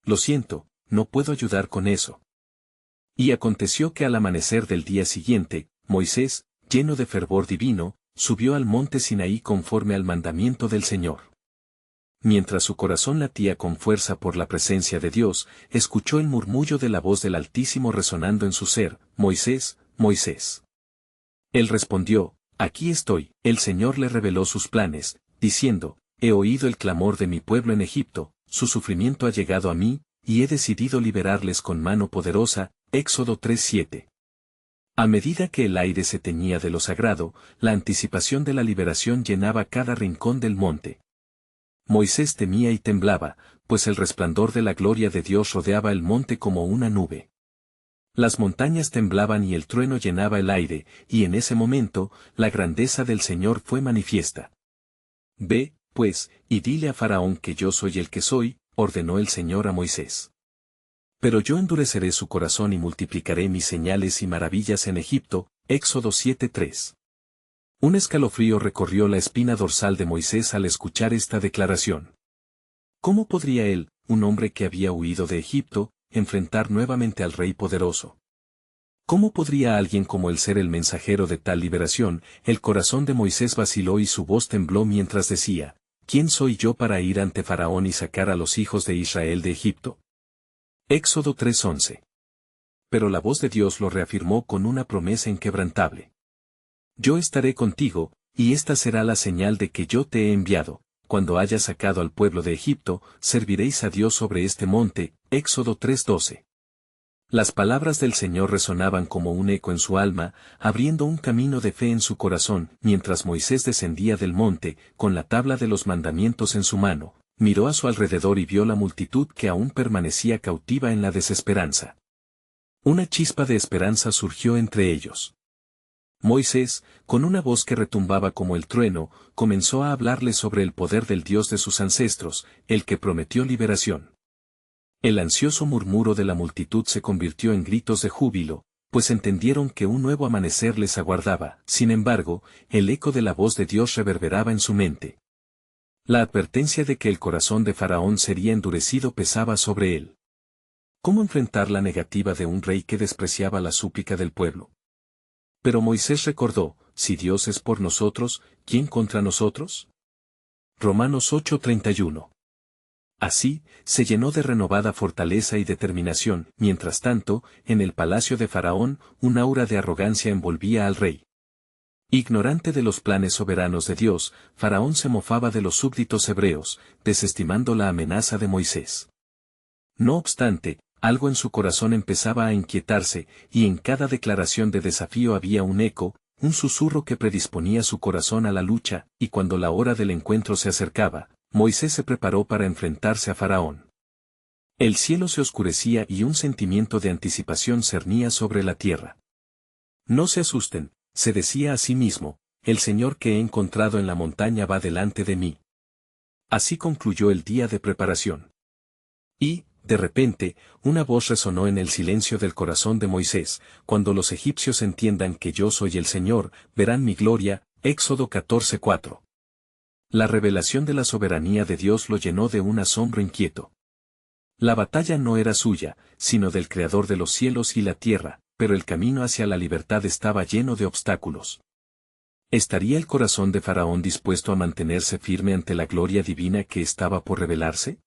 Lo siento, no puedo ayudar con eso. Y aconteció que al amanecer del día siguiente, Moisés, lleno de fervor divino, subió al monte Sinaí conforme al mandamiento del Señor. Mientras su corazón latía con fuerza por la presencia de Dios, escuchó el murmullo de la voz del Altísimo resonando en su ser: Moisés, Moisés. Él respondió: Aquí estoy. El Señor le reveló sus planes, diciendo: He oído el clamor de mi pueblo en Egipto, su sufrimiento ha llegado a mí, y he decidido liberarles con mano poderosa. Éxodo 3:7. A medida que el aire se teñía de lo sagrado, la anticipación de la liberación llenaba cada rincón del monte. Moisés temía y temblaba, pues el resplandor de la gloria de Dios rodeaba el monte como una nube. Las montañas temblaban y el trueno llenaba el aire, y en ese momento, la grandeza del Señor fue manifiesta. Ve, pues, y dile a Faraón que yo soy el que soy, ordenó el Señor a Moisés. Pero yo endureceré su corazón y multiplicaré mis señales y maravillas en Egipto. Éxodo 7:3. Un escalofrío recorrió la espina dorsal de Moisés al escuchar esta declaración. ¿Cómo podría él, un hombre que había huido de Egipto, enfrentar nuevamente al Rey poderoso? ¿Cómo podría alguien como él ser el mensajero de tal liberación? El corazón de Moisés vaciló y su voz tembló mientras decía: ¿Quién soy yo para ir ante Faraón y sacar a los hijos de Israel de Egipto? Éxodo 3:11. Pero la voz de Dios lo reafirmó con una promesa inquebrantable. Yo estaré contigo, y esta será la señal de que yo te he enviado: cuando hayas sacado al pueblo de Egipto, serviréis a Dios sobre este monte. Éxodo 3:12. Las palabras del Señor resonaban como un eco en su alma, abriendo un camino de fe en su corazón. Mientras Moisés descendía del monte, con la tabla de los mandamientos en su mano, miró a su alrededor y vio la multitud que aún permanecía cautiva en la desesperanza. Una chispa de esperanza surgió entre ellos. Moisés, con una voz que retumbaba como el trueno, comenzó a hablarles sobre el poder del Dios de sus ancestros, el que prometió liberación. El ansioso murmuro de la multitud se convirtió en gritos de júbilo, pues entendieron que un nuevo amanecer les aguardaba. Sin embargo, el eco de la voz de Dios reverberaba en su mente. La advertencia de que el corazón de Faraón sería endurecido pesaba sobre él. ¿Cómo enfrentar la negativa de un rey que despreciaba la súplica del pueblo? Pero Moisés recordó: si Dios es por nosotros, ¿quién contra nosotros? Romanos 8:31. Así, se llenó de renovada fortaleza y determinación. Mientras tanto, en el palacio de Faraón, un aura de arrogancia envolvía al rey. Ignorante de los planes soberanos de Dios, Faraón se mofaba de los súbditos hebreos, desestimando la amenaza de Moisés. No obstante, algo en su corazón empezaba a inquietarse, y en cada declaración de desafío había un eco, un susurro que predisponía su corazón a la lucha. Y cuando la hora del encuentro se acercaba, Moisés se preparó para enfrentarse a Faraón. El cielo se oscurecía y un sentimiento de anticipación cernía sobre la tierra. No se asusten, se decía a sí mismo: el Señor que he encontrado en la montaña va delante de mí. Así concluyó el día de preparación. Y, de repente, una voz resonó en el silencio del corazón de Moisés: cuando los egipcios entiendan que yo soy el Señor, verán mi gloria. Éxodo 14:4. La revelación de la soberanía de Dios lo llenó de un asombro inquieto. La batalla no era suya, sino del Creador de los cielos y la tierra, pero el camino hacia la libertad estaba lleno de obstáculos. ¿Estaría el corazón de Faraón dispuesto a mantenerse firme ante la gloria divina que estaba por revelarse?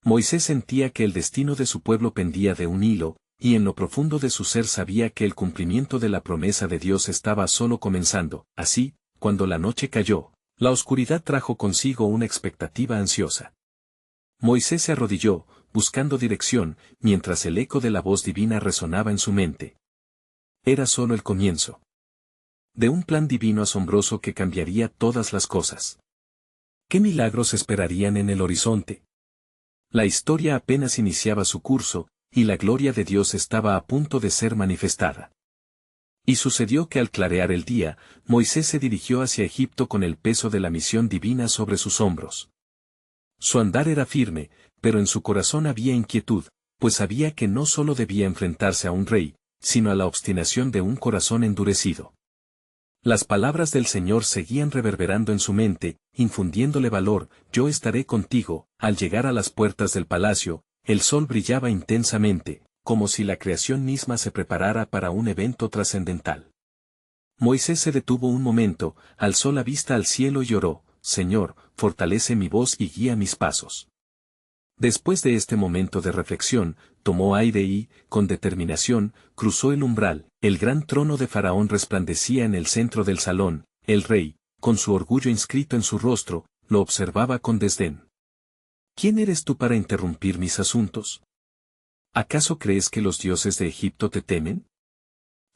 Moisés sentía que el destino de su pueblo pendía de un hilo, y en lo profundo de su ser sabía que el cumplimiento de la promesa de Dios estaba solo comenzando. Así, cuando la noche cayó, la oscuridad trajo consigo una expectativa ansiosa. Moisés se arrodilló, buscando dirección, mientras el eco de la voz divina resonaba en su mente. Era solo el comienzo de un plan divino asombroso que cambiaría todas las cosas. ¿Qué milagros esperarían en el horizonte? La historia apenas iniciaba su curso, y la gloria de Dios estaba a punto de ser manifestada. Y sucedió que al clarear el día, Moisés se dirigió hacia Egipto con el peso de la misión divina sobre sus hombros. Su andar era firme, pero en su corazón había inquietud, pues sabía que no solo debía enfrentarse a un rey, sino a la obstinación de un corazón endurecido. Las palabras del Señor seguían reverberando en su mente, infundiéndole valor: yo estaré contigo. Al llegar a las puertas del palacio, el sol brillaba intensamente, como si la creación misma se preparara para un evento trascendental. Moisés se detuvo un momento, alzó la vista al cielo y oró: Señor, fortalece mi voz y guía mis pasos. Después de este momento de reflexión, tomó aire y, con determinación, cruzó el umbral. El gran trono de Faraón resplandecía en el centro del salón. El rey, con su orgullo inscrito en su rostro, lo observaba con desdén. ¿Quién eres tú para interrumpir mis asuntos? ¿Acaso crees que los dioses de Egipto te temen?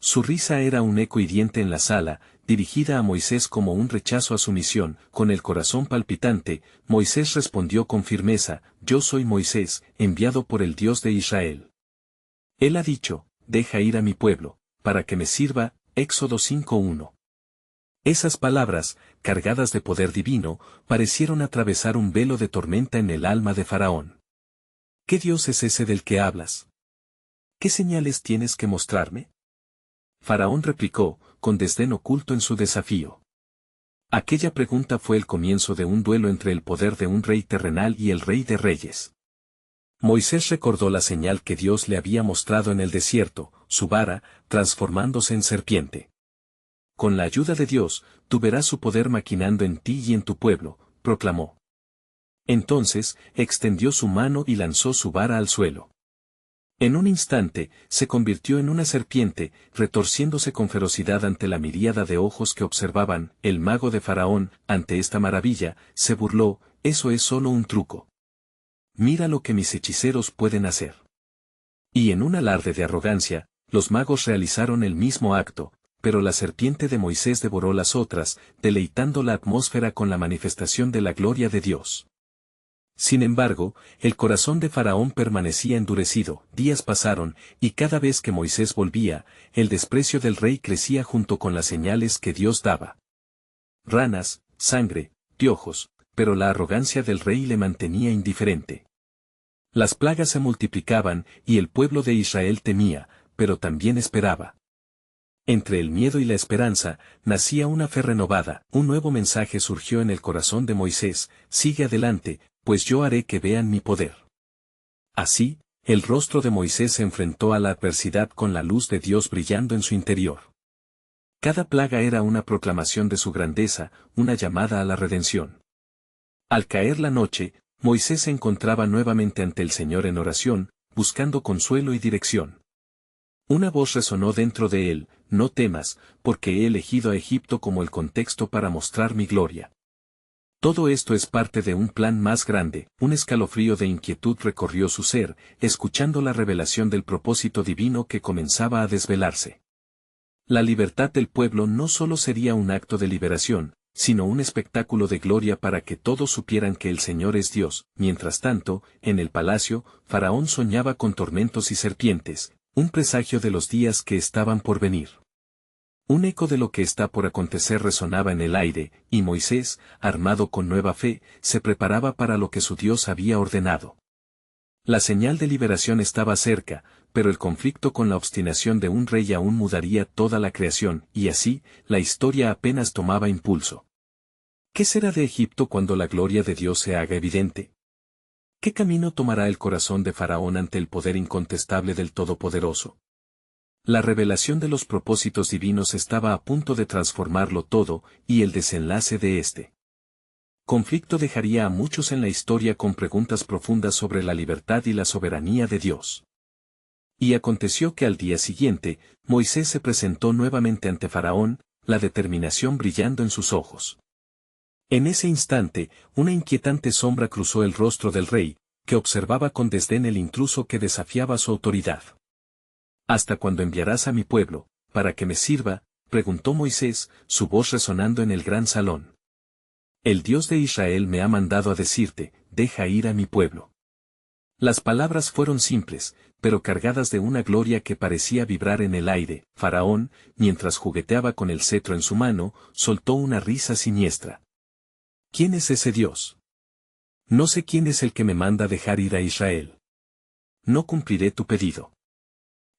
Su risa era un eco hiriente en la sala, dirigida a Moisés como un rechazo a su misión. Con el corazón palpitante, Moisés respondió con firmeza: Yo soy Moisés, enviado por el Dios de Israel. Él ha dicho: deja ir a mi pueblo, para que me sirva. Éxodo 5:1. Esas palabras, cargadas de poder divino, parecieron atravesar un velo de tormenta en el alma de Faraón. ¿Qué Dios es ese del que hablas? ¿Qué señales tienes que mostrarme? Faraón replicó, con desdén oculto en su desafío. Aquella pregunta fue el comienzo de un duelo entre el poder de un rey terrenal y el rey de reyes. Moisés recordó la señal que Dios le había mostrado en el desierto, su vara, transformándose en serpiente. Con la ayuda de Dios, tú verás su poder maquinando en ti y en tu pueblo, proclamó. Entonces, extendió su mano y lanzó su vara al suelo. En un instante, se convirtió en una serpiente, retorciéndose con ferocidad ante la miríada de ojos que observaban. El mago de Faraón, ante esta maravilla, se burló: eso es solo un truco. Mira lo que mis hechiceros pueden hacer. Y en un alarde de arrogancia, los magos realizaron el mismo acto, pero la serpiente de Moisés devoró las otras, deleitando la atmósfera con la manifestación de la gloria de Dios. Sin embargo, el corazón de Faraón permanecía endurecido. Días pasaron, y cada vez que Moisés volvía, el desprecio del rey crecía junto con las señales que Dios daba. Ranas, sangre, piojos, pero la arrogancia del rey le mantenía indiferente. Las plagas se multiplicaban, y el pueblo de Israel temía, pero también esperaba. Entre el miedo y la esperanza, nacía una fe renovada. Un nuevo mensaje surgió en el corazón de Moisés: sigue adelante, pues yo haré que vean mi poder. Así, el rostro de Moisés se enfrentó a la adversidad con la luz de Dios brillando en su interior. Cada plaga era una proclamación de su grandeza, una llamada a la redención. Al caer la noche, Moisés se encontraba nuevamente ante el Señor en oración, buscando consuelo y dirección. Una voz resonó dentro de él: no temas, porque he elegido a Egipto como el contexto para mostrar mi gloria. Todo esto es parte de un plan más grande. Un escalofrío de inquietud recorrió su ser, escuchando la revelación del propósito divino que comenzaba a desvelarse. La libertad del pueblo no solo sería un acto de liberación, sino un espectáculo de gloria para que todos supieran que el Señor es Dios. Mientras tanto, en el palacio, Faraón soñaba con tormentos y serpientes, un presagio de los días que estaban por venir. Un eco de lo que está por acontecer resonaba en el aire, y Moisés, armado con nueva fe, se preparaba para lo que su Dios había ordenado. La señal de liberación estaba cerca, pero el conflicto con la obstinación de un rey aún mudaría toda la creación, y así, la historia apenas tomaba impulso. ¿Qué será de Egipto cuando la gloria de Dios se haga evidente? ¿Qué camino tomará el corazón de Faraón ante el poder incontestable del Todopoderoso? La revelación de los propósitos divinos estaba a punto de transformarlo todo, y el desenlace de este conflicto dejaría a muchos en la historia con preguntas profundas sobre la libertad y la soberanía de Dios. Y aconteció que al día siguiente, Moisés se presentó nuevamente ante Faraón, la determinación brillando en sus ojos. En ese instante, una inquietante sombra cruzó el rostro del rey, que observaba con desdén el intruso que desafiaba su autoridad. ¿Hasta cuándo enviarás a mi pueblo, para que me sirva?, preguntó Moisés, su voz resonando en el gran salón. El Dios de Israel me ha mandado a decirte: deja ir a mi pueblo. Las palabras fueron simples, pero cargadas de una gloria que parecía vibrar en el aire. Faraón, mientras jugueteaba con el cetro en su mano, soltó una risa siniestra. ¿Quién es ese Dios? No sé quién es el que me manda dejar ir a Israel. No cumpliré tu pedido.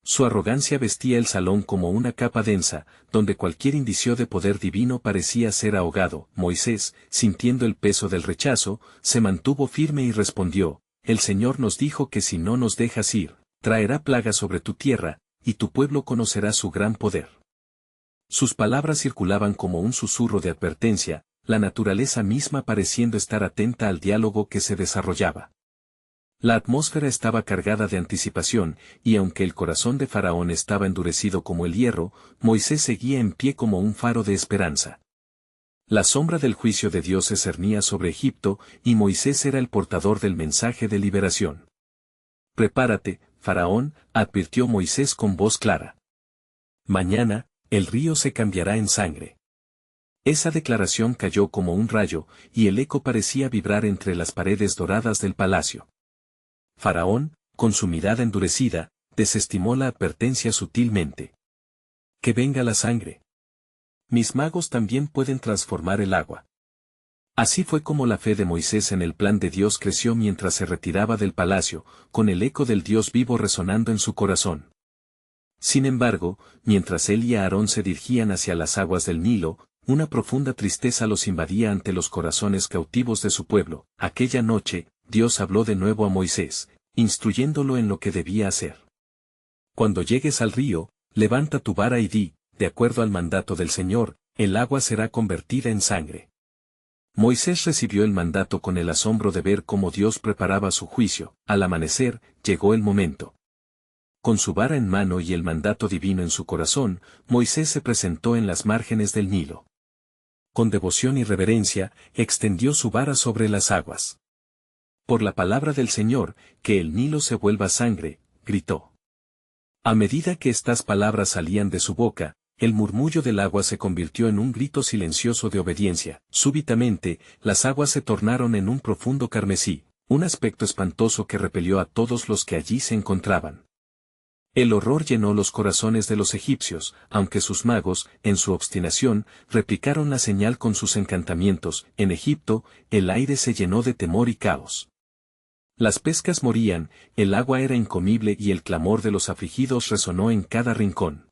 Su arrogancia vestía el salón como una capa densa, donde cualquier indicio de poder divino parecía ser ahogado. Moisés, sintiendo el peso del rechazo, se mantuvo firme y respondió: el Señor nos dijo que si no nos dejas ir, traerá plaga sobre tu tierra, y tu pueblo conocerá su gran poder. Sus palabras circulaban como un susurro de advertencia, la naturaleza misma pareciendo estar atenta al diálogo que se desarrollaba. La atmósfera estaba cargada de anticipación, y aunque el corazón de Faraón estaba endurecido como el hierro, Moisés seguía en pie como un faro de esperanza. La sombra del juicio de Dios se cernía sobre Egipto, y Moisés era el portador del mensaje de liberación. «Prepárate, Faraón», advirtió Moisés con voz clara. «Mañana, el río se cambiará en sangre». Esa declaración cayó como un rayo, y el eco parecía vibrar entre las paredes doradas del palacio. Faraón, con su mirada endurecida, desestimó la advertencia sutilmente. «Que venga la sangre. Mis magos también pueden transformar el agua». Así fue como la fe de Moisés en el plan de Dios creció mientras se retiraba del palacio, con el eco del Dios vivo resonando en su corazón. Sin embargo, mientras él y Aarón se dirigían hacia las aguas del Nilo, una profunda tristeza los invadía ante los corazones cautivos de su pueblo. Aquella noche, Dios habló de nuevo a Moisés, instruyéndolo en lo que debía hacer. «Cuando llegues al río, levanta tu vara y di, de acuerdo al mandato del Señor, el agua será convertida en sangre». Moisés recibió el mandato con el asombro de ver cómo Dios preparaba su juicio. Al amanecer, llegó el momento. Con su vara en mano y el mandato divino en su corazón, Moisés se presentó en las márgenes del Nilo. Con devoción y reverencia, extendió su vara sobre las aguas. «Por la palabra del Señor, que el Nilo se vuelva sangre», gritó. A medida que estas palabras salían de su boca, el murmullo del agua se convirtió en un grito silencioso de obediencia. Súbitamente, las aguas se tornaron en un profundo carmesí, un aspecto espantoso que repelió a todos los que allí se encontraban. El horror llenó los corazones de los egipcios, aunque sus magos, en su obstinación, replicaron la señal con sus encantamientos. En Egipto, el aire se llenó de temor y caos. Las pescas morían, el agua era incomible y el clamor de los afligidos resonó en cada rincón.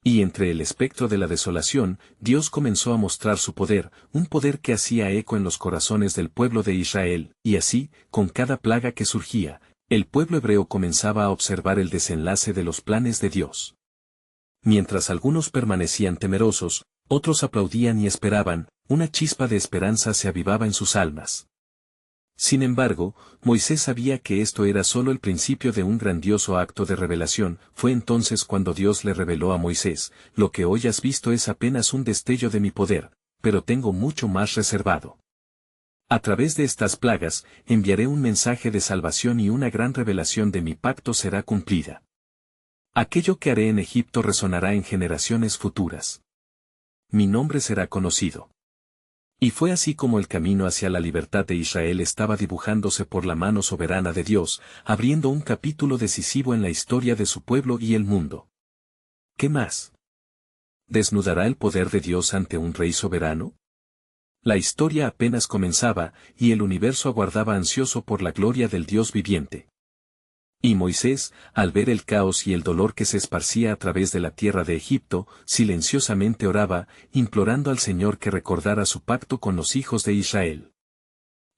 Y entre el espectro de la desolación, Dios comenzó a mostrar su poder, un poder que hacía eco en los corazones del pueblo de Israel, y así, con cada plaga que surgía, el pueblo hebreo comenzaba a observar el desenlace de los planes de Dios. Mientras algunos permanecían temerosos, otros aplaudían y esperaban, una chispa de esperanza se avivaba en sus almas. Sin embargo, Moisés sabía que esto era solo el principio de un grandioso acto de revelación. Fue entonces cuando Dios le reveló a Moisés: «Lo que hoy has visto es apenas un destello de mi poder, pero tengo mucho más reservado. A través de estas plagas, enviaré un mensaje de salvación y una gran revelación de mi pacto será cumplida. Aquello que haré en Egipto resonará en generaciones futuras. Mi nombre será conocido». Y fue así como el camino hacia la libertad de Israel estaba dibujándose por la mano soberana de Dios, abriendo un capítulo decisivo en la historia de su pueblo y el mundo. ¿Qué más? ¿Desnudará el poder de Dios ante un rey soberano? La historia apenas comenzaba, y el universo aguardaba ansioso por la gloria del Dios viviente. Y Moisés, al ver el caos y el dolor que se esparcía a través de la tierra de Egipto, silenciosamente oraba, implorando al Señor que recordara su pacto con los hijos de Israel.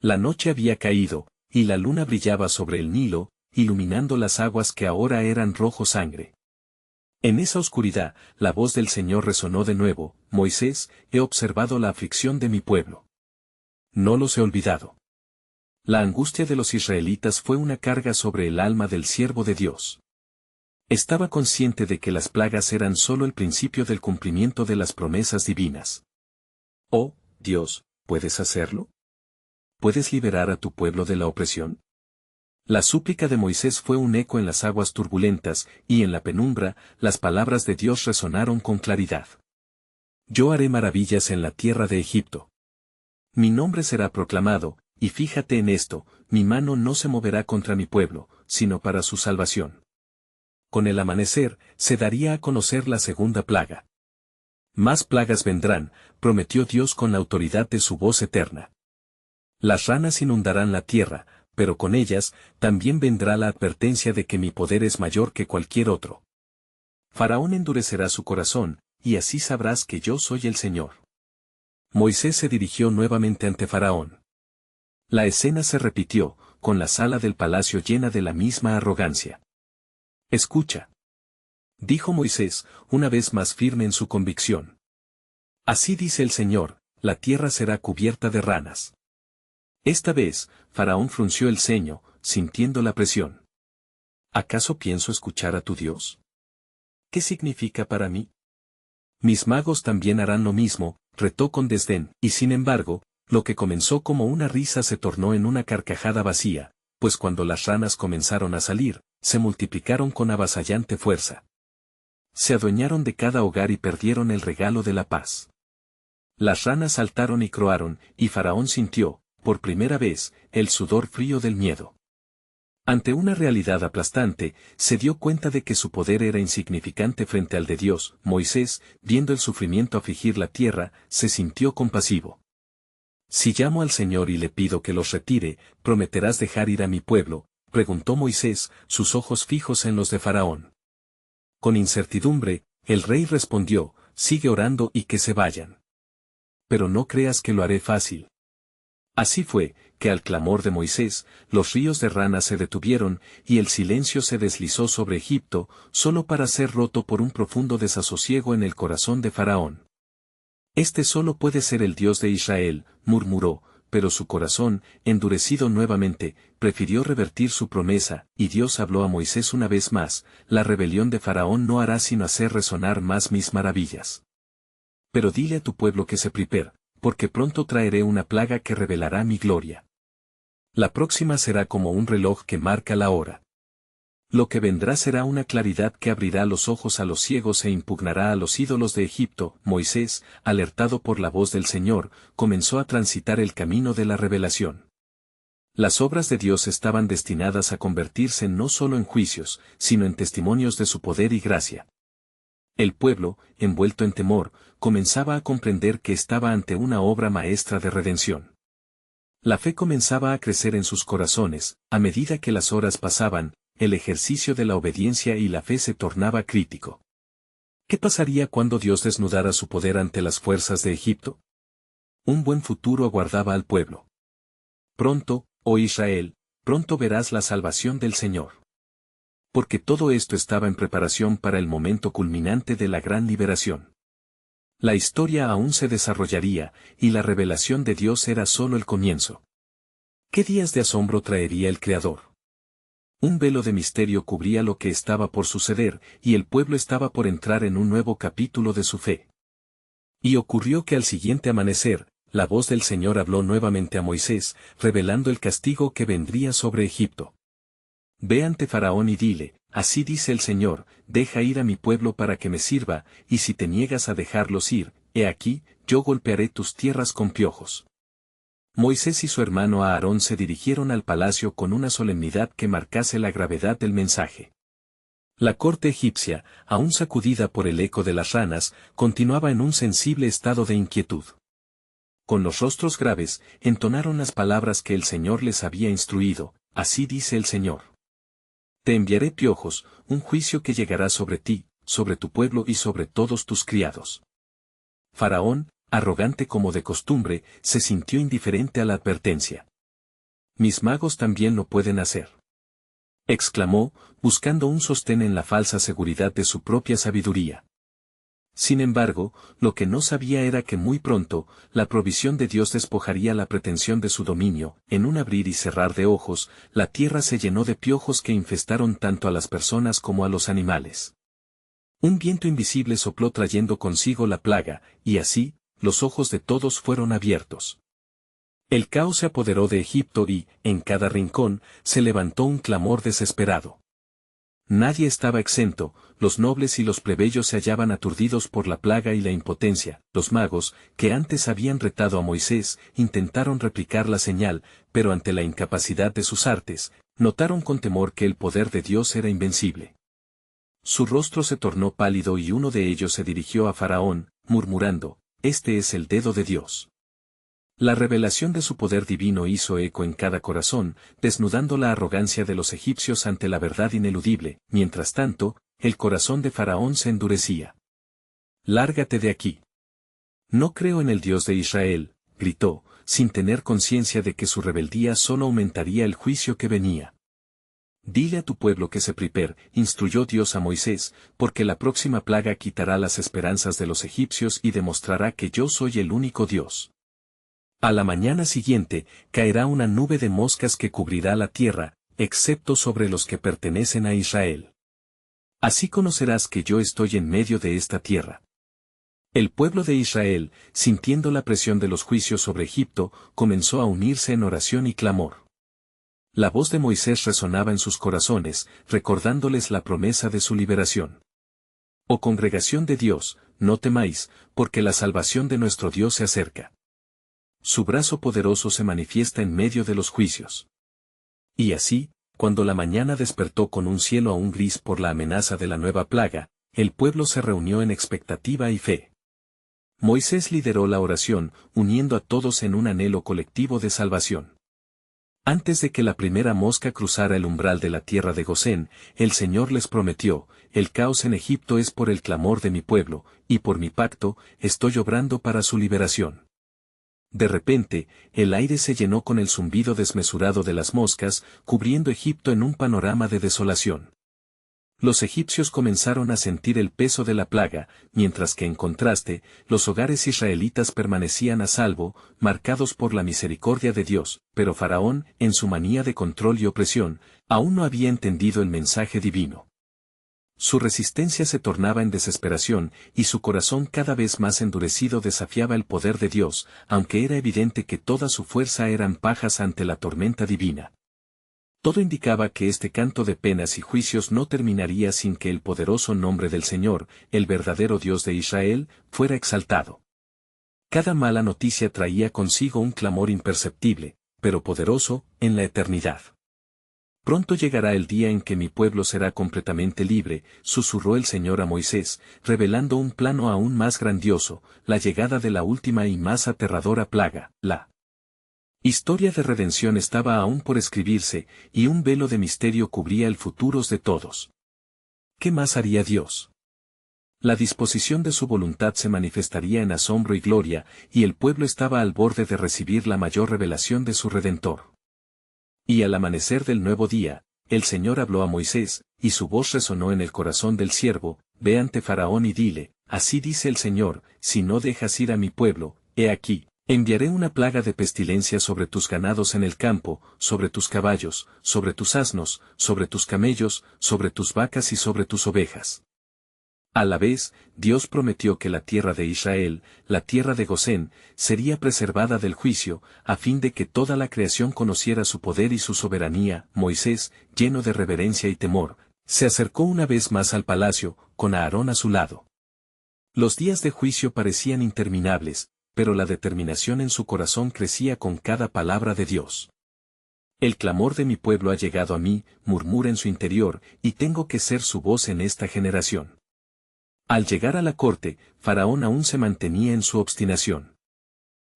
La noche había caído, y la luna brillaba sobre el Nilo, iluminando las aguas que ahora eran rojo sangre. En esa oscuridad, la voz del Señor resonó de nuevo: «Moisés, he observado la aflicción de mi pueblo. No los he olvidado». La angustia de los israelitas fue una carga sobre el alma del siervo de Dios. Estaba consciente de que las plagas eran solo el principio del cumplimiento de las promesas divinas. «Oh, Dios, ¿puedes hacerlo? ¿Puedes liberar a tu pueblo de la opresión?». La súplica de Moisés fue un eco en las aguas turbulentas, y en la penumbra, las palabras de Dios resonaron con claridad. «Yo haré maravillas en la tierra de Egipto. Mi nombre será proclamado, y fíjate en esto, mi mano no se moverá contra mi pueblo, sino para su salvación». Con el amanecer, se daría a conocer la segunda plaga. «Más plagas vendrán», prometió Dios con la autoridad de su voz eterna. «Las ranas inundarán la tierra, pero con ellas, también vendrá la advertencia de que mi poder es mayor que cualquier otro. Faraón endurecerá su corazón, y así sabrás que yo soy el Señor». Moisés se dirigió nuevamente ante Faraón. La escena se repitió, con la sala del palacio llena de la misma arrogancia. Escucha, dijo Moisés, una vez más firme en su convicción. Así dice el Señor, la tierra será cubierta de ranas. Esta vez, Faraón frunció el ceño, sintiendo la presión. ¿Acaso pienso escuchar a tu Dios? ¿Qué significa para mí? Mis magos también harán lo mismo, retó con desdén, y sin embargo, lo que comenzó como una risa se tornó en una carcajada vacía, pues cuando las ranas comenzaron a salir, se multiplicaron con avasallante fuerza. Se adueñaron de cada hogar y perdieron el regalo de la paz. Las ranas saltaron y croaron, y Faraón sintió, por primera vez, el sudor frío del miedo. Ante una realidad aplastante, se dio cuenta de que su poder era insignificante frente al de Dios. Moisés, viendo el sufrimiento afligir la tierra, se sintió compasivo. Si llamo al Señor y le pido que los retire, ¿prometerás dejar ir a mi pueblo?, preguntó Moisés, sus ojos fijos en los de Faraón. Con incertidumbre, el rey respondió, sigue orando y que se vayan. Pero no creas que lo haré fácil. Así fue, que al clamor de Moisés, los ríos de ranas se detuvieron, y el silencio se deslizó sobre Egipto, solo para ser roto por un profundo desasosiego en el corazón de Faraón. Este solo puede ser el Dios de Israel, murmuró, pero su corazón, endurecido nuevamente, prefirió revertir su promesa, y Dios habló a Moisés una vez más, la rebelión de Faraón no hará sino hacer resonar más mis maravillas. Pero dile a tu pueblo que se prepare, porque pronto traeré una plaga que revelará mi gloria. La próxima será como un reloj que marca la hora. Lo que vendrá será una claridad que abrirá los ojos a los ciegos e impugnará a los ídolos de Egipto. Moisés, alertado por la voz del Señor, comenzó a transitar el camino de la revelación. Las obras de Dios estaban destinadas a convertirse no solo en juicios, sino en testimonios de su poder y gracia. El pueblo, envuelto en temor, comenzaba a comprender que estaba ante una obra maestra de redención. La fe comenzaba a crecer en sus corazones, a medida que las horas pasaban, el ejercicio de la obediencia y la fe se tornaba crítico. ¿Qué pasaría cuando Dios desnudara su poder ante las fuerzas de Egipto? Un buen futuro aguardaba al pueblo. Pronto, oh Israel, pronto verás la salvación del Señor. Porque todo esto estaba en preparación para el momento culminante de la gran liberación. La historia aún se desarrollaría, y la revelación de Dios era solo el comienzo. ¿Qué días de asombro traería el Creador? Un velo de misterio cubría lo que estaba por suceder, y el pueblo estaba por entrar en un nuevo capítulo de su fe. Y ocurrió que al siguiente amanecer, la voz del Señor habló nuevamente a Moisés, revelando el castigo que vendría sobre Egipto. Ve ante Faraón y dile, así dice el Señor, deja ir a mi pueblo para que me sirva, y si te niegas a dejarlos ir, he aquí, yo golpearé tus tierras con piojos. Moisés y su hermano Aarón se dirigieron al palacio con una solemnidad que marcase la gravedad del mensaje. La corte egipcia, aún sacudida por el eco de las ranas, continuaba en un sensible estado de inquietud. Con los rostros graves, entonaron las palabras que el Señor les había instruido, así dice el Señor. Te enviaré piojos, un juicio que llegará sobre ti, sobre tu pueblo y sobre todos tus criados. Faraón, arrogante como de costumbre, se sintió indiferente a la advertencia. Mis magos también lo pueden hacer, exclamó, buscando un sostén en la falsa seguridad de su propia sabiduría. Sin embargo, lo que no sabía era que muy pronto, la provisión de Dios despojaría la pretensión de su dominio. En un abrir y cerrar de ojos, la tierra se llenó de piojos que infestaron tanto a las personas como a los animales. Un viento invisible sopló trayendo consigo la plaga, y así, los ojos de todos fueron abiertos. El caos se apoderó de Egipto y, en cada rincón, se levantó un clamor desesperado. Nadie estaba exento, los nobles y los plebeyos se hallaban aturdidos por la plaga y la impotencia. Los magos, que antes habían retado a Moisés, intentaron replicar la señal, pero ante la incapacidad de sus artes, notaron con temor que el poder de Dios era invencible. Su rostro se tornó pálido y uno de ellos se dirigió a Faraón, murmurando, «Este es el dedo de Dios». La revelación de su poder divino hizo eco en cada corazón, desnudando la arrogancia de los egipcios ante la verdad ineludible. Mientras tanto, el corazón de Faraón se endurecía. «Lárgate de aquí. No creo en el Dios de Israel», gritó, sin tener conciencia de que su rebeldía solo aumentaría el juicio que venía. Dile a tu pueblo que se prepare, instruyó Dios a Moisés, porque la próxima plaga quitará las esperanzas de los egipcios y demostrará que yo soy el único Dios. A la mañana siguiente, caerá una nube de moscas que cubrirá la tierra, excepto sobre los que pertenecen a Israel. Así conocerás que yo estoy en medio de esta tierra. El pueblo de Israel, sintiendo la presión de los juicios sobre Egipto, comenzó a unirse en oración y clamor. La voz de Moisés resonaba en sus corazones, recordándoles la promesa de su liberación. Oh congregación de Dios, no temáis, porque la salvación de nuestro Dios se acerca. Su brazo poderoso se manifiesta en medio de los juicios. Y así, cuando la mañana despertó con un cielo aún gris por la amenaza de la nueva plaga, el pueblo se reunió en expectativa y fe. Moisés lideró la oración, uniendo a todos en un anhelo colectivo de salvación. Antes de que la primera mosca cruzara el umbral de la tierra de Gosén, el Señor les prometió: el caos en Egipto es por el clamor de mi pueblo, y por mi pacto, estoy obrando para su liberación. De repente, el aire se llenó con el zumbido desmesurado de las moscas, cubriendo Egipto en un panorama de desolación. Los egipcios comenzaron a sentir el peso de la plaga, mientras que en contraste, los hogares israelitas permanecían a salvo, marcados por la misericordia de Dios, pero Faraón, en su manía de control y opresión, aún no había entendido el mensaje divino. Su resistencia se tornaba en desesperación, y su corazón cada vez más endurecido desafiaba el poder de Dios, aunque era evidente que toda su fuerza eran pajas ante la tormenta divina. Todo indicaba que este canto de penas y juicios no terminaría sin que el poderoso nombre del Señor, el verdadero Dios de Israel, fuera exaltado. Cada mala noticia traía consigo un clamor imperceptible, pero poderoso, en la eternidad. Pronto llegará el día en que mi pueblo será completamente libre, susurró el Señor a Moisés, revelando un plano aún más grandioso, la llegada de la última y más aterradora plaga, la historia de redención estaba aún por escribirse, y un velo de misterio cubría el futuro de todos. ¿Qué más haría Dios? La disposición de su voluntad se manifestaría en asombro y gloria, y el pueblo estaba al borde de recibir la mayor revelación de su Redentor. Y al amanecer del nuevo día, el Señor habló a Moisés, y su voz resonó en el corazón del siervo: ve ante Faraón y dile: así dice el Señor, si no dejas ir a mi pueblo, he aquí, enviaré una plaga de pestilencia sobre tus ganados en el campo, sobre tus caballos, sobre tus asnos, sobre tus camellos, sobre tus vacas y sobre tus ovejas. A la vez, Dios prometió que la tierra de Israel, la tierra de Gosén, sería preservada del juicio, a fin de que toda la creación conociera su poder y su soberanía. Moisés, lleno de reverencia y temor, se acercó una vez más al palacio, con Aarón a su lado. Los días de juicio parecían interminables, pero la determinación en su corazón crecía con cada palabra de Dios. El clamor de mi pueblo ha llegado a mí, murmura en su interior, y tengo que ser su voz en esta generación. Al llegar a la corte, Faraón aún se mantenía en su obstinación.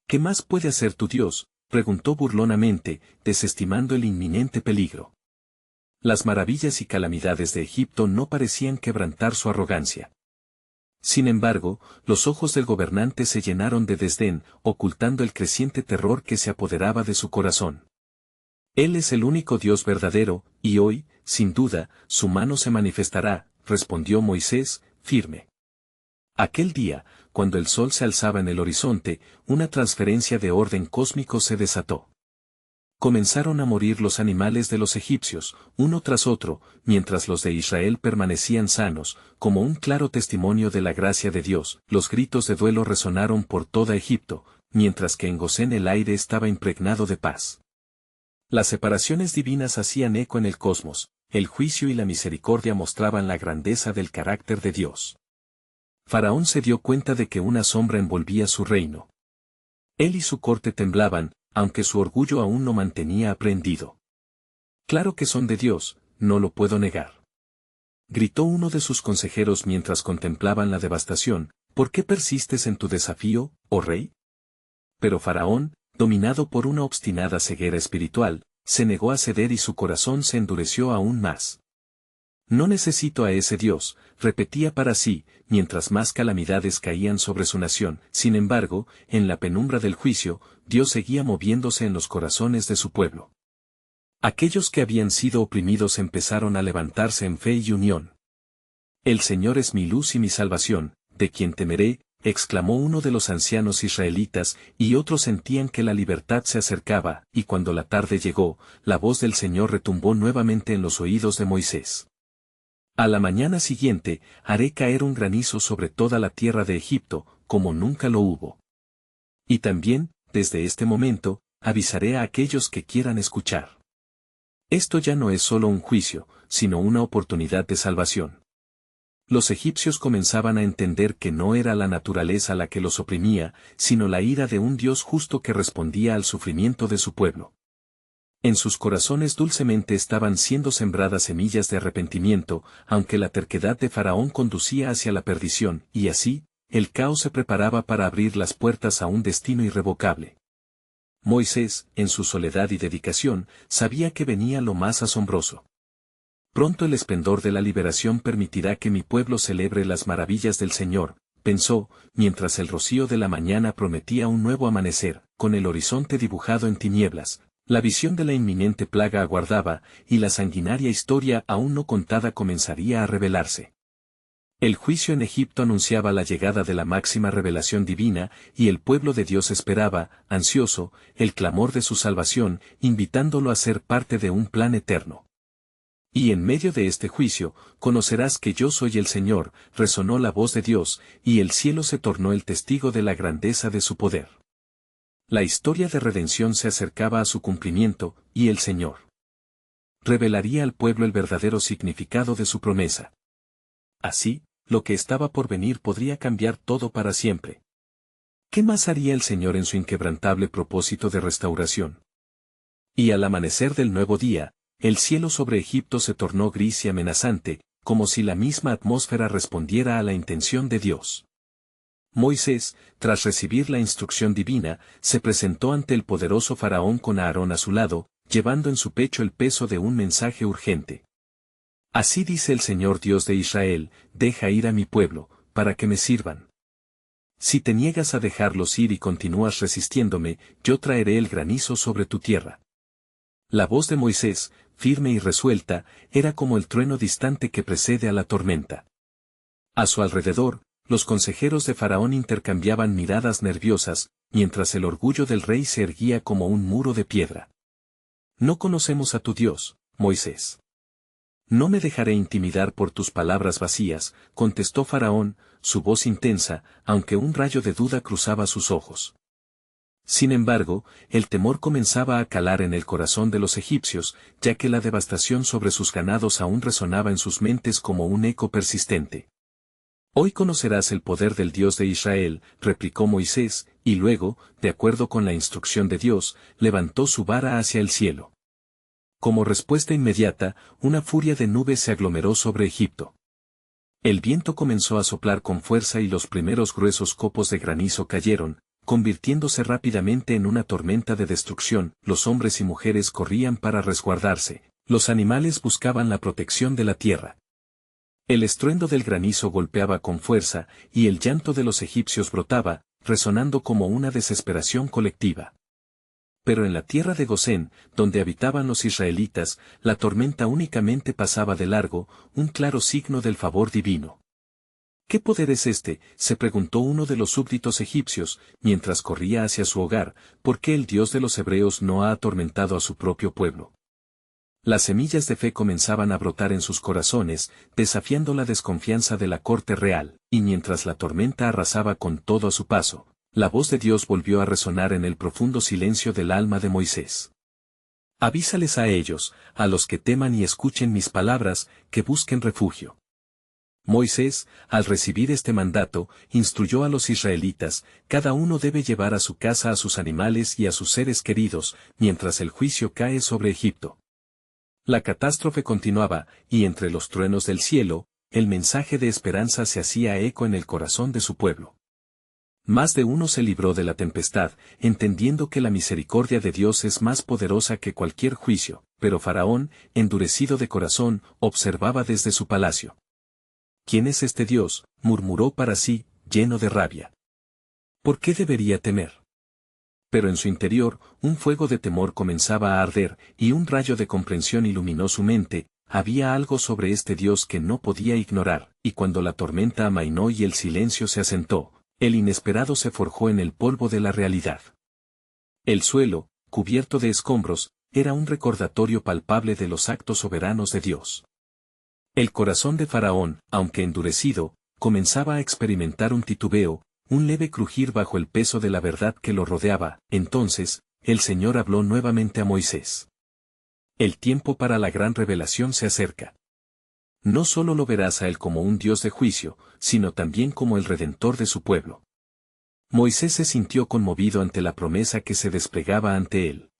¿Qué más puede hacer tu Dios?, preguntó burlonamente, desestimando el inminente peligro. Las maravillas y calamidades de Egipto no parecían quebrantar su arrogancia. Sin embargo, los ojos del gobernante se llenaron de desdén, ocultando el creciente terror que se apoderaba de su corazón. Él es el único Dios verdadero, y hoy, sin duda, su mano se manifestará, respondió Moisés, firme. Aquel día, cuando el sol se alzaba en el horizonte, una transferencia de orden cósmico se desató. Comenzaron a morir los animales de los egipcios, uno tras otro, mientras los de Israel permanecían sanos, como un claro testimonio de la gracia de Dios. Los gritos de duelo resonaron por toda Egipto, mientras que en Gosén el aire estaba impregnado de paz. Las separaciones divinas hacían eco en el cosmos, el juicio y la misericordia mostraban la grandeza del carácter de Dios. Faraón se dio cuenta de que una sombra envolvía su reino. Él y su corte temblaban, aunque su orgullo aún no mantenía aprendido. Claro que son de Dios, no lo puedo negar. Gritó uno de sus consejeros mientras contemplaban la devastación: ¿por qué persistes en tu desafío, oh rey? Pero Faraón, dominado por una obstinada ceguera espiritual, se negó a ceder y su corazón se endureció aún más. No necesito a ese Dios, repetía para sí, mientras más calamidades caían sobre su nación. Sin embargo, en la penumbra del juicio, Dios seguía moviéndose en los corazones de su pueblo. Aquellos que habían sido oprimidos empezaron a levantarse en fe y unión. El Señor es mi luz y mi salvación, ¿de quien temeré?, exclamó uno de los ancianos israelitas, y otros sentían que la libertad se acercaba, y cuando la tarde llegó, la voz del Señor retumbó nuevamente en los oídos de Moisés. A la mañana siguiente, haré caer un granizo sobre toda la tierra de Egipto, como nunca lo hubo. Y también, desde este momento, avisaré a aquellos que quieran escuchar. Esto ya no es solo un juicio, sino una oportunidad de salvación. Los egipcios comenzaban a entender que no era la naturaleza la que los oprimía, sino la ira de un Dios justo que respondía al sufrimiento de su pueblo. En sus corazones dulcemente estaban siendo sembradas semillas de arrepentimiento, aunque la terquedad de Faraón conducía hacia la perdición, y así, el caos se preparaba para abrir las puertas a un destino irrevocable. Moisés, en su soledad y dedicación, sabía que venía lo más asombroso. Pronto el esplendor de la liberación permitirá que mi pueblo celebre las maravillas del Señor, pensó, mientras el rocío de la mañana prometía un nuevo amanecer, con el horizonte dibujado en tinieblas. La visión de la inminente plaga aguardaba, y la sanguinaria historia aún no contada comenzaría a revelarse. El juicio en Egipto anunciaba la llegada de la máxima revelación divina, y el pueblo de Dios esperaba, ansioso, el clamor de su salvación, invitándolo a ser parte de un plan eterno. Y en medio de este juicio, conocerás que yo soy el Señor, resonó la voz de Dios, y el cielo se tornó el testigo de la grandeza de su poder. La historia de redención se acercaba a su cumplimiento, y el Señor revelaría al pueblo el verdadero significado de su promesa. Así, lo que estaba por venir podría cambiar todo para siempre. ¿Qué más haría el Señor en su inquebrantable propósito de restauración? Y al amanecer del nuevo día, el cielo sobre Egipto se tornó gris y amenazante, como si la misma atmósfera respondiera a la intención de Dios. Moisés, tras recibir la instrucción divina, se presentó ante el poderoso faraón con Aarón a su lado, llevando en su pecho el peso de un mensaje urgente. Así dice el Señor Dios de Israel, deja ir a mi pueblo, para que me sirvan. Si te niegas a dejarlos ir y continúas resistiéndome, yo traeré el granizo sobre tu tierra. La voz de Moisés, firme y resuelta, era como el trueno distante que precede a la tormenta. A su alrededor, los consejeros de Faraón intercambiaban miradas nerviosas, mientras el orgullo del rey se erguía como un muro de piedra. No conocemos a tu Dios, Moisés. No me dejaré intimidar por tus palabras vacías, contestó Faraón, su voz intensa, aunque un rayo de duda cruzaba sus ojos. Sin embargo, el temor comenzaba a calar en el corazón de los egipcios, ya que la devastación sobre sus ganados aún resonaba en sus mentes como un eco persistente. Hoy conocerás el poder del Dios de Israel, replicó Moisés, y luego, de acuerdo con la instrucción de Dios, levantó su vara hacia el cielo. Como respuesta inmediata, una furia de nubes se aglomeró sobre Egipto. El viento comenzó a soplar con fuerza y los primeros gruesos copos de granizo cayeron, convirtiéndose rápidamente en una tormenta de destrucción. Los hombres y mujeres corrían para resguardarse, los animales buscaban la protección de la tierra. El estruendo del granizo golpeaba con fuerza, y el llanto de los egipcios brotaba, resonando como una desesperación colectiva. Pero en la tierra de Gosén, donde habitaban los israelitas, la tormenta únicamente pasaba de largo, un claro signo del favor divino. ¿Qué poder es este?, se preguntó uno de los súbditos egipcios, mientras corría hacia su hogar, ¿por qué el Dios de los hebreos no ha atormentado a su propio pueblo? Las semillas de fe comenzaban a brotar en sus corazones, desafiando la desconfianza de la corte real, y mientras la tormenta arrasaba con todo a su paso, la voz de Dios volvió a resonar en el profundo silencio del alma de Moisés. Avísales a ellos, a los que teman y escuchen mis palabras, que busquen refugio. Moisés, al recibir este mandato, instruyó a los israelitas, cada uno debe llevar a su casa a sus animales y a sus seres queridos, mientras el juicio cae sobre Egipto. La catástrofe continuaba, y entre los truenos del cielo, el mensaje de esperanza se hacía eco en el corazón de su pueblo. Más de uno se libró de la tempestad, entendiendo que la misericordia de Dios es más poderosa que cualquier juicio, pero Faraón, endurecido de corazón, observaba desde su palacio. ¿Quién es este Dios?, murmuró para sí, lleno de rabia. ¿Por qué debería temer? Pero en su interior, un fuego de temor comenzaba a arder, y un rayo de comprensión iluminó su mente. Había algo sobre este Dios que no podía ignorar, y cuando la tormenta amainó y el silencio se asentó, el inesperado se forjó en el polvo de la realidad. El suelo, cubierto de escombros, era un recordatorio palpable de los actos soberanos de Dios. El corazón de Faraón, aunque endurecido, comenzaba a experimentar un titubeo, un leve crujir bajo el peso de la verdad que lo rodeaba. Entonces, el Señor habló nuevamente a Moisés. El tiempo para la gran revelación se acerca. No solo lo verás a él como un Dios de juicio, sino también como el Redentor de su pueblo. Moisés se sintió conmovido ante la promesa que se desplegaba ante él.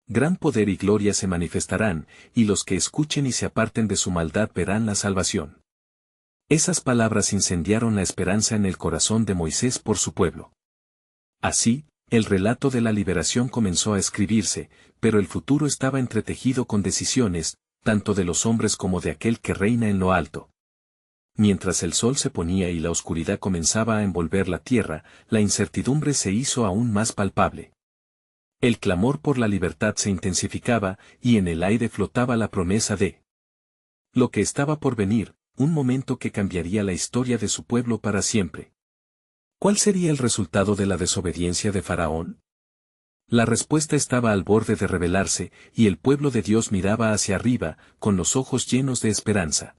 Gran poder y gloria se manifestarán, y los que escuchen y se aparten de su maldad verán la salvación. Esas palabras incendiaron la esperanza en el corazón de Moisés por su pueblo. Así, el relato de la liberación comenzó a escribirse, pero el futuro estaba entretejido con decisiones, tanto de los hombres como de aquel que reina en lo alto. Mientras el sol se ponía y la oscuridad comenzaba a envolver la tierra, la incertidumbre se hizo aún más palpable. El clamor por la libertad se intensificaba, y en el aire flotaba la promesa de lo que estaba por venir, un momento que cambiaría la historia de su pueblo para siempre. ¿Cuál sería el resultado de la desobediencia de Faraón? La respuesta estaba al borde de revelarse, y el pueblo de Dios miraba hacia arriba, con los ojos llenos de esperanza.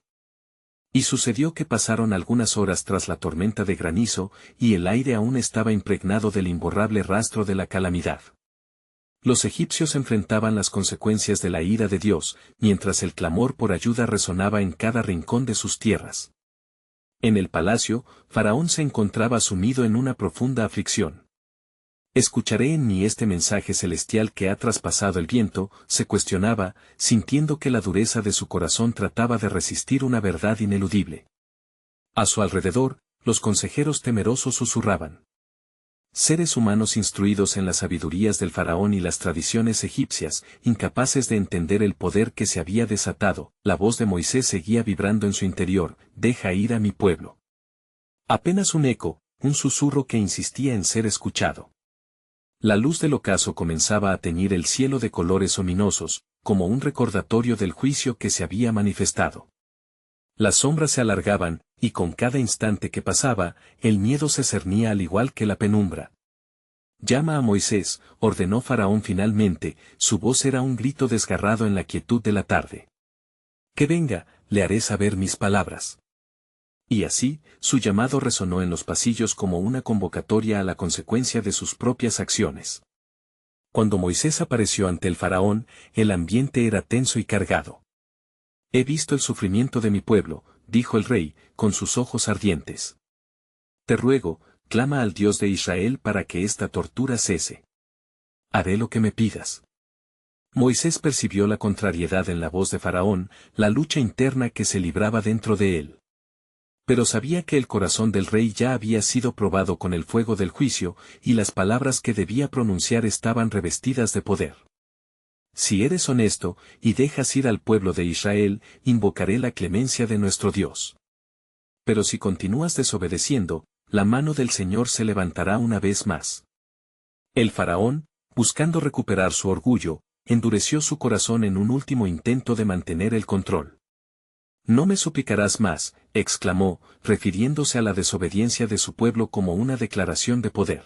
Y sucedió que pasaron algunas horas tras la tormenta de granizo, y el aire aún estaba impregnado del imborrable rastro de la calamidad. Los egipcios enfrentaban las consecuencias de la ira de Dios, mientras el clamor por ayuda resonaba en cada rincón de sus tierras. En el palacio, Faraón se encontraba sumido en una profunda aflicción. ¿Escucharé en mí este mensaje celestial que ha traspasado el viento?, se cuestionaba, sintiendo que la dureza de su corazón trataba de resistir una verdad ineludible. A su alrededor, los consejeros temerosos susurraban. Seres humanos instruidos en las sabidurías del faraón y las tradiciones egipcias, incapaces de entender el poder que se había desatado. La voz de Moisés seguía vibrando en su interior: deja ir a mi pueblo. Apenas un eco, un susurro que insistía en ser escuchado. La luz del ocaso comenzaba a teñir el cielo de colores ominosos, como un recordatorio del juicio que se había manifestado. Las sombras se alargaban, y con cada instante que pasaba, el miedo se cernía al igual que la penumbra. Llama a Moisés, ordenó Faraón finalmente, su voz era un grito desgarrado en la quietud de la tarde. Que venga, le haré saber mis palabras. Y así, su llamado resonó en los pasillos como una convocatoria a la consecuencia de sus propias acciones. Cuando Moisés apareció ante el faraón, el ambiente era tenso y cargado. He visto el sufrimiento de mi pueblo, dijo el rey, con sus ojos ardientes. Te ruego, clama al Dios de Israel para que esta tortura cese. Haré lo que me pidas. Moisés percibió la contrariedad en la voz de Faraón, la lucha interna que se libraba dentro de él. Pero sabía que el corazón del rey ya había sido probado con el fuego del juicio, y las palabras que debía pronunciar estaban revestidas de poder. Si eres honesto, y dejas ir al pueblo de Israel, invocaré la clemencia de nuestro Dios. Pero si continúas desobedeciendo, la mano del Señor se levantará una vez más. El faraón, buscando recuperar su orgullo, endureció su corazón en un último intento de mantener el control. No me suplicarás más, exclamó, refiriéndose a la desobediencia de su pueblo como una declaración de poder.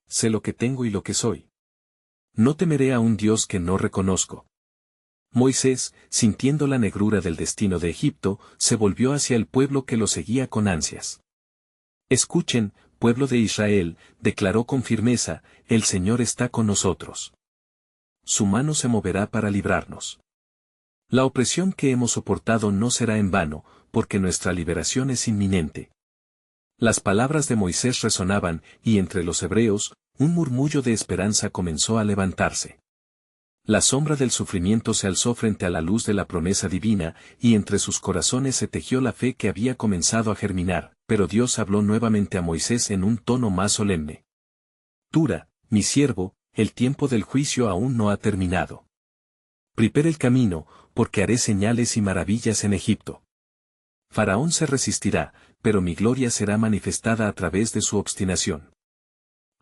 Sé lo que tengo y lo que soy. No temeré a un Dios que no reconozco. Moisés, sintiendo la negrura del destino de Egipto, se volvió hacia el pueblo que lo seguía con ansias. Escuchen, pueblo de Israel, declaró con firmeza, el Señor está con nosotros. Su mano se moverá para librarnos. La opresión que hemos soportado no será en vano, porque nuestra liberación es inminente. Las palabras de Moisés resonaban, y entre los hebreos, un murmullo de esperanza comenzó a levantarse. La sombra del sufrimiento se alzó frente a la luz de la promesa divina, y entre sus corazones se tejió la fe que había comenzado a germinar. pero Dios habló nuevamente a Moisés en un tono más solemne. Tura, mi siervo, el tiempo del juicio aún no ha terminado. Prepara el camino, porque haré señales y maravillas en Egipto. Faraón se resistirá, pero mi gloria será manifestada a través de su obstinación.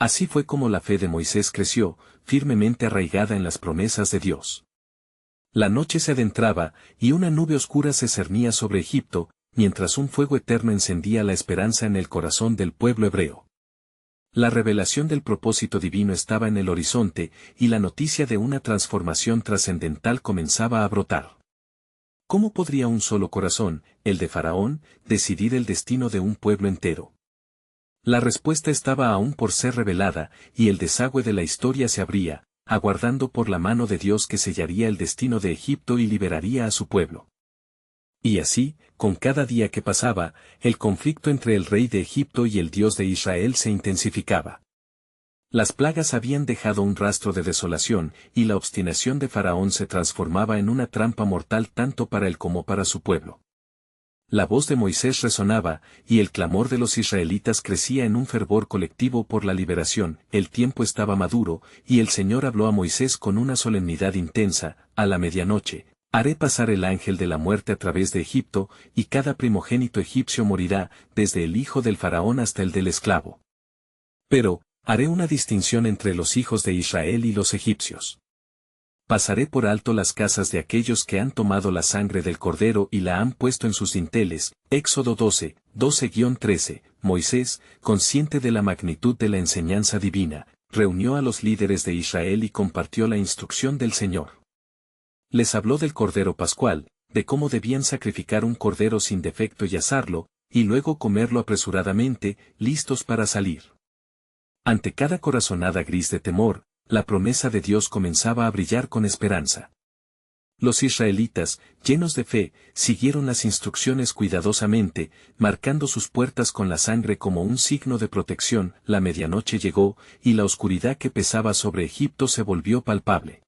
Así fue como la fe de Moisés creció, firmemente arraigada en las promesas de Dios. La noche se adentraba, y una nube oscura se cernía sobre Egipto, mientras un fuego eterno encendía la esperanza en el corazón del pueblo hebreo. La revelación del propósito divino estaba en el horizonte, y la noticia de una transformación trascendental comenzaba a brotar. ¿Cómo podría un solo corazón, el de Faraón, decidir el destino de un pueblo entero? La respuesta estaba aún por ser revelada, y el desagüe de la historia se abría, aguardando por la mano de Dios que sellaría el destino de Egipto y liberaría a su pueblo. Y así, con cada día que pasaba, el conflicto entre el rey de Egipto y el Dios de Israel se intensificaba. Las plagas habían dejado un rastro de desolación, y la obstinación de Faraón se transformaba en una trampa mortal tanto para él como para su pueblo. La voz de Moisés resonaba, y el clamor de los israelitas crecía en un fervor colectivo por la liberación. El tiempo estaba maduro, y el Señor habló a Moisés con una solemnidad intensa: a la medianoche, haré pasar el ángel de la muerte a través de Egipto, y cada primogénito egipcio morirá, desde el hijo del faraón hasta el del esclavo. Pero, haré una distinción entre los hijos de Israel y los egipcios. Pasaré por alto las casas de aquellos que han tomado la sangre del cordero y la han puesto en sus dinteles. Éxodo 12, 12-13. Moisés, consciente de la magnitud de la enseñanza divina, reunió a los líderes de Israel y compartió la instrucción del Señor. Les habló del cordero pascual, de cómo debían sacrificar un cordero sin defecto y asarlo, y luego comerlo apresuradamente, listos para salir. Ante cada corazonada gris de temor, la promesa de Dios comenzaba a brillar con esperanza. Los israelitas, llenos de fe, siguieron las instrucciones cuidadosamente, marcando sus puertas con la sangre como un signo de protección. La medianoche llegó, y la oscuridad que pesaba sobre Egipto se volvió palpable.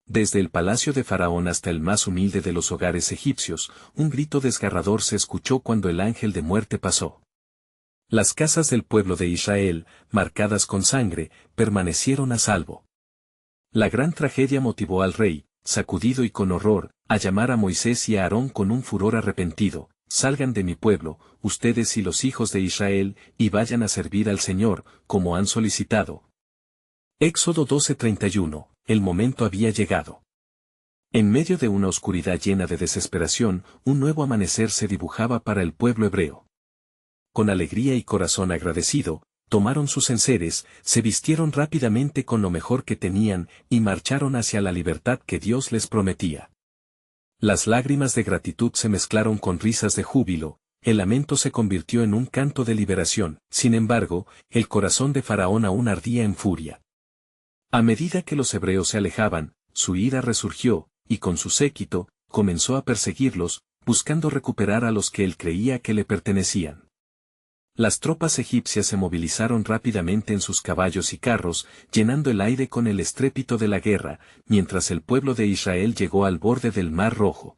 Desde el palacio de Faraón hasta el más humilde de los hogares egipcios, un grito desgarrador se escuchó cuando el ángel de muerte pasó. Las casas del pueblo de Israel, marcadas con sangre, permanecieron a salvo. La gran tragedia motivó al rey, sacudido y con horror, a llamar a Moisés y a Aarón con un furor arrepentido: salgan de mi pueblo, ustedes y los hijos de Israel, y vayan a servir al Señor, como han solicitado. Éxodo 12:31. El momento había llegado. En medio de una oscuridad llena de desesperación, un nuevo amanecer se dibujaba para el pueblo hebreo. Con alegría y corazón agradecido, tomaron sus enseres, se vistieron rápidamente con lo mejor que tenían, y marcharon hacia la libertad que Dios les prometía. Las lágrimas de gratitud se mezclaron con risas de júbilo, el lamento se convirtió en un canto de liberación. Sin embargo, el corazón de Faraón aún ardía en furia. A medida que los hebreos se alejaban, su ira resurgió, y con su séquito, comenzó a perseguirlos, buscando recuperar a los que él creía que le pertenecían. Las tropas egipcias se movilizaron rápidamente en sus caballos y carros, llenando el aire con el estrépito de la guerra, mientras el pueblo de Israel llegó al borde del Mar Rojo.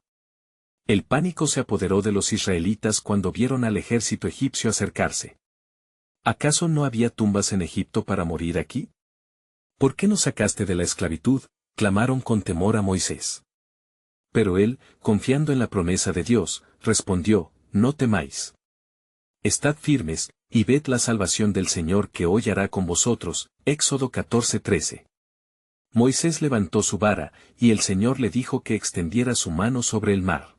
El pánico se apoderó de los israelitas cuando vieron al ejército egipcio acercarse. ¿Acaso no había tumbas en Egipto para morir aquí? ¿Por qué nos sacaste de la esclavitud?, clamaron con temor a Moisés. Pero él, confiando en la promesa de Dios, respondió: no temáis. Estad firmes, y ved la salvación del Señor que hoy hará con vosotros. Éxodo 14:13. Moisés levantó su vara, y el Señor le dijo que extendiera su mano sobre el mar.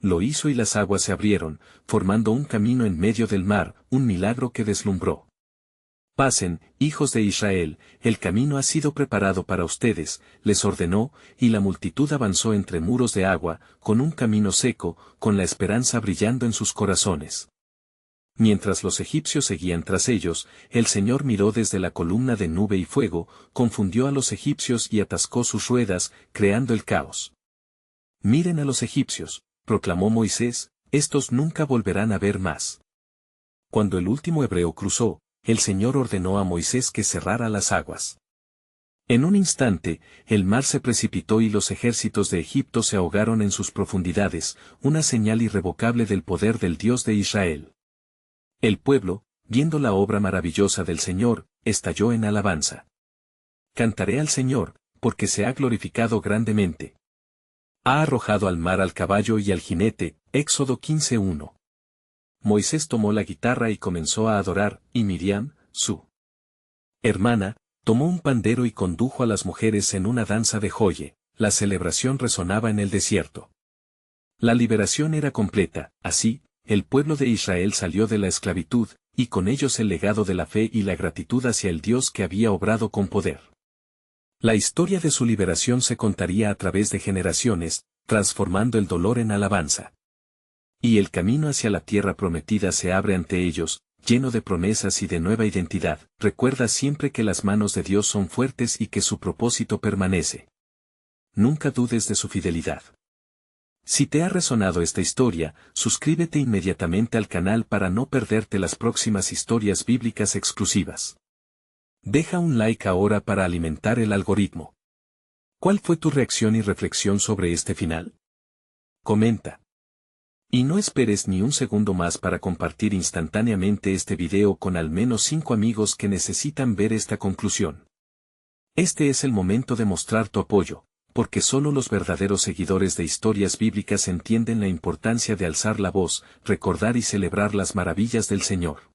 Lo hizo y las aguas se abrieron, formando un camino en medio del mar, un milagro que deslumbró. Pasen, hijos de Israel, el camino ha sido preparado para ustedes, les ordenó, y la multitud avanzó entre muros de agua, con un camino seco, con la esperanza brillando en sus corazones. Mientras los egipcios seguían tras ellos, el Señor miró desde la columna de nube y fuego, confundió a los egipcios y atascó sus ruedas, creando el caos. Miren a los egipcios, proclamó Moisés, estos nunca volverán a ver más. Cuando el último hebreo cruzó, el Señor ordenó a Moisés que cerrara las aguas. En un instante, el mar se precipitó y los ejércitos de Egipto se ahogaron en sus profundidades, una señal irrevocable del poder del Dios de Israel. El pueblo, viendo la obra maravillosa del Señor, estalló en alabanza. Cantaré al Señor, porque se ha glorificado grandemente. Ha arrojado al mar al caballo y al jinete, Éxodo 15:1. Moisés tomó la guitarra y comenzó a adorar, y Miriam, su hermana, tomó un pandero y condujo a las mujeres en una danza de joye. La celebración resonaba en el desierto. La liberación era completa, así, el pueblo de Israel salió de la esclavitud, y con ellos el legado de la fe y la gratitud hacia el Dios que había obrado con poder. La historia de su liberación se contaría a través de generaciones, transformando el dolor en alabanza. Y el camino hacia la tierra prometida se abre ante ellos, lleno de promesas y de nueva identidad. Recuerda siempre que las manos de Dios son fuertes y que su propósito permanece. Nunca dudes de su fidelidad. Si te ha resonado esta historia, suscríbete inmediatamente al canal para no perderte las próximas historias bíblicas exclusivas. Deja un like ahora para alimentar el algoritmo. ¿Cuál fue tu reacción y reflexión sobre este final? Comenta. Y no esperes ni un segundo más para compartir instantáneamente este video con al menos 5 amigos que necesitan ver esta conclusión. Este es el momento de mostrar tu apoyo, porque solo los verdaderos seguidores de historias bíblicas entienden la importancia de alzar la voz, recordar y celebrar las maravillas del Señor.